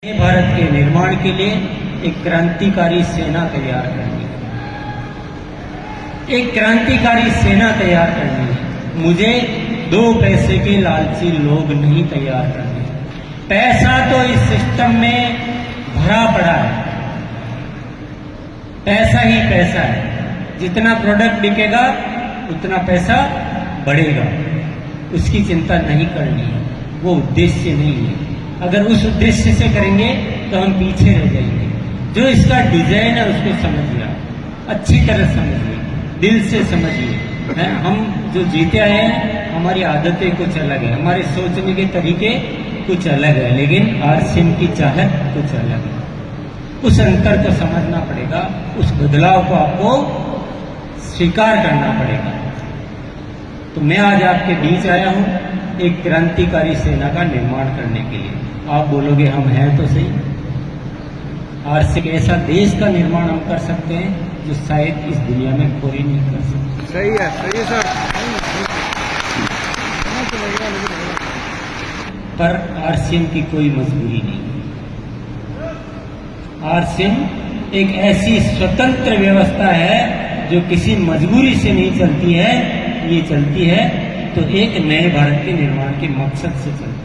नए भारत के निर्माण के लिए एक क्रांतिकारी सेना तैयार करनी है। एक क्रांतिकारी सेना तैयार करनी है। मुझे 2 पैसे के लालची लोग नहीं तैयार करने। पैसा तो इस सिस्टम में भरा पड़ा है, पैसा ही पैसा है। जितना प्रोडक्ट बिकेगा उतना पैसा बढ़ेगा, उसकी चिंता नहीं करनी है। वो उद्देश्य नहीं है। अगर उस उद्देश्य से करेंगे तो हम पीछे रह जाएंगे। जो इसका डिजाइन है उसको समझिए, अच्छी तरह समझिए, दिल से समझिए। हम जो जीते आए हैं, हमारी आदतें कुछ अलग है, हमारे सोचने के तरीके कुछ अलग है, लेकिन आरसीएम की चाहत कुछ अलग है। उस अंतर को समझना पड़ेगा, उस बदलाव को आपको स्वीकार करना पड़ेगा। तो मैं आज आपके बीच आया हूं एक क्रांतिकारी सेना का निर्माण करने के लिए। आप बोलोगे हम हैं तो सही। आरसीएम एक ऐसा देश का निर्माण हम कर सकते हैं जो शायद इस दुनिया में कोई नहीं कर सकता। सही है सर। पर आरसीएम की कोई मजबूरी नहीं। आरसीएम एक ऐसी स्वतंत्र व्यवस्था है जो किसी मजबूरी से नहीं चलती है। ये चलती है तो एक नए भारत के निर्माण के मकसद से चलती है।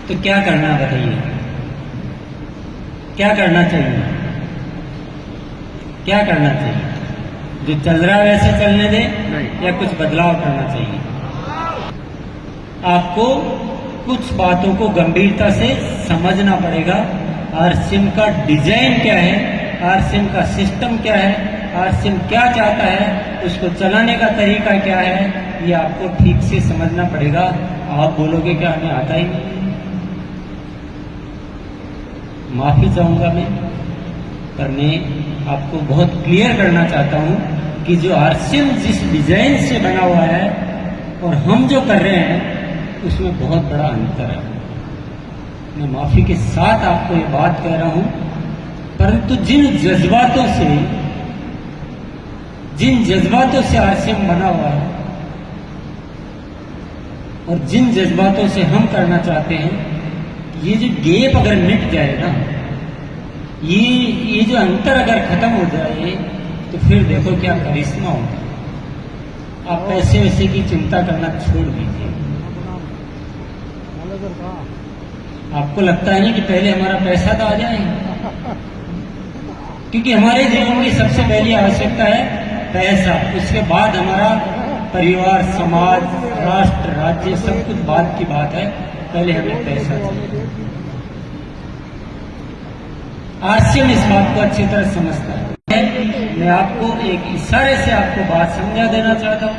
तो क्या करना बताइए, क्या करना चाहिए? क्या करना चाहिए? जो चल रहा है वैसे चलने दे या कुछ बदलाव करना चाहिए? आपको कुछ बातों को गंभीरता से समझना पड़ेगा। आरसीएम का डिजाइन क्या है, आरसीएम का सिस्टम क्या है, आरसीएम क्या चाहता है, उसको चलाने का तरीका क्या है, ये आपको ठीक से समझना पड़ेगा। आप बोलोगे क्या हमें आता ही नहीं? माफी चाहूंगा मैं, पर मैं आपको बहुत क्लियर करना चाहता हूं कि जो आरसीएम जिस डिजाइन से बना हुआ है और हम जो कर रहे हैं उसमें बहुत बड़ा अंतर है। मैं माफी के साथ आपको ये बात कह रहा हूं, परंतु जिन जज्बातों से आरसीएम बना हुआ है और जिन जज्बातों से हम करना चाहते हैं, ये जो गैप अगर मिट जाए ना, ये जो अंतर अगर खत्म हो जाए, तो फिर देखो क्या करिश्मा होगा। आप पैसे वैसे की चिंता करना छोड़ दीजिए। आपको लगता है ना कि पहले हमारा पैसा तो आ जाए, क्योंकि हमारे जीवन की सबसे पहली आवश्यकता है पैसा। उसके बाद हमारा परिवार, समाज, राष्ट्र, राज्य सब कुछ बाद की बात है। पहले हमें पैसा चाहिए। आरसीएम इस बात को अच्छी तरह समझता है। मैं आपको एक इशारे से आपको बात समझा देना चाहता हूं।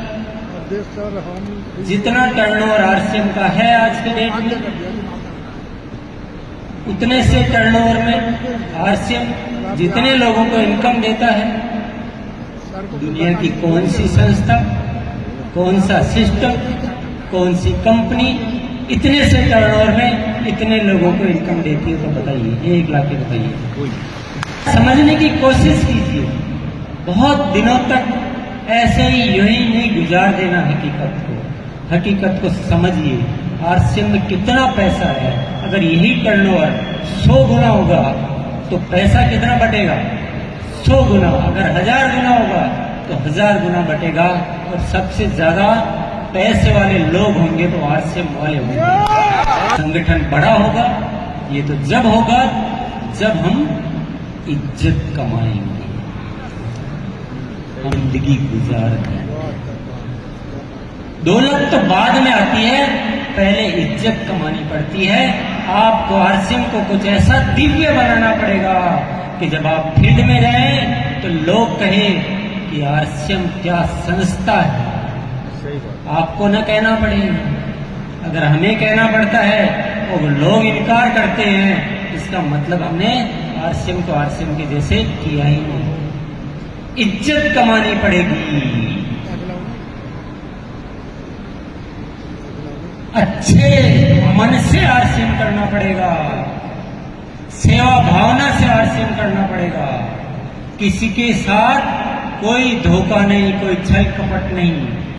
जितना टर्नओवर आरसीएम का है आज के डेट में, उतने से टर्नओवर में आरसीएम जितने लोगों को इनकम देता है, दुनिया की कौन सी संस्था, कौन सा सिस्टम, कौन सी कंपनी इतने से टर्नओवर में इतने लोगों को इनकम देती है? तो बताइए, 1 लाख के बताइए। समझने की कोशिश कीजिए। बहुत दिनों तक ऐसे ही यूं ही नहीं गुजार देना हकीकत को समझिए। आरसीएम में कितना पैसा है। अगर यही टर्नओवर 100 गुना होगा तो पैसा कितना बटेगा? 100 गुना। अगर 1000 गुना होगा तो 1000 गुना बटेगा। और सबसे ज्यादा पैसे वाले लोग होंगे तो आरसीएम वाले होंगे। संगठन बड़ा होगा, ये तो जब होगा जब हम इज्जत कमाएंगे, जिंदगी गुजारेंगे। दौलत तो बाद में आती है, पहले इज्जत कमानी पड़ती है। आपको आरसीएम को कुछ ऐसा दिव्य बनाना पड़ेगा कि जब आप फील्ड में जाएं तो लोग कहें कि आरसीएम क्या संस्था है। आपको न कहना पड़ेगा। अगर हमें कहना पड़ता है और लोग इनकार करते हैं, इसका मतलब हमने आरसीएम को आरसीएम के जैसे किया ही नहीं। इज्जत कमानी पड़ेगी, अच्छे मन से आरसीएम करना पड़ेगा, सेवा भावना से आरसीएम करना पड़ेगा। किसी के साथ कोई धोखा नहीं, कोई छल कपट नहीं।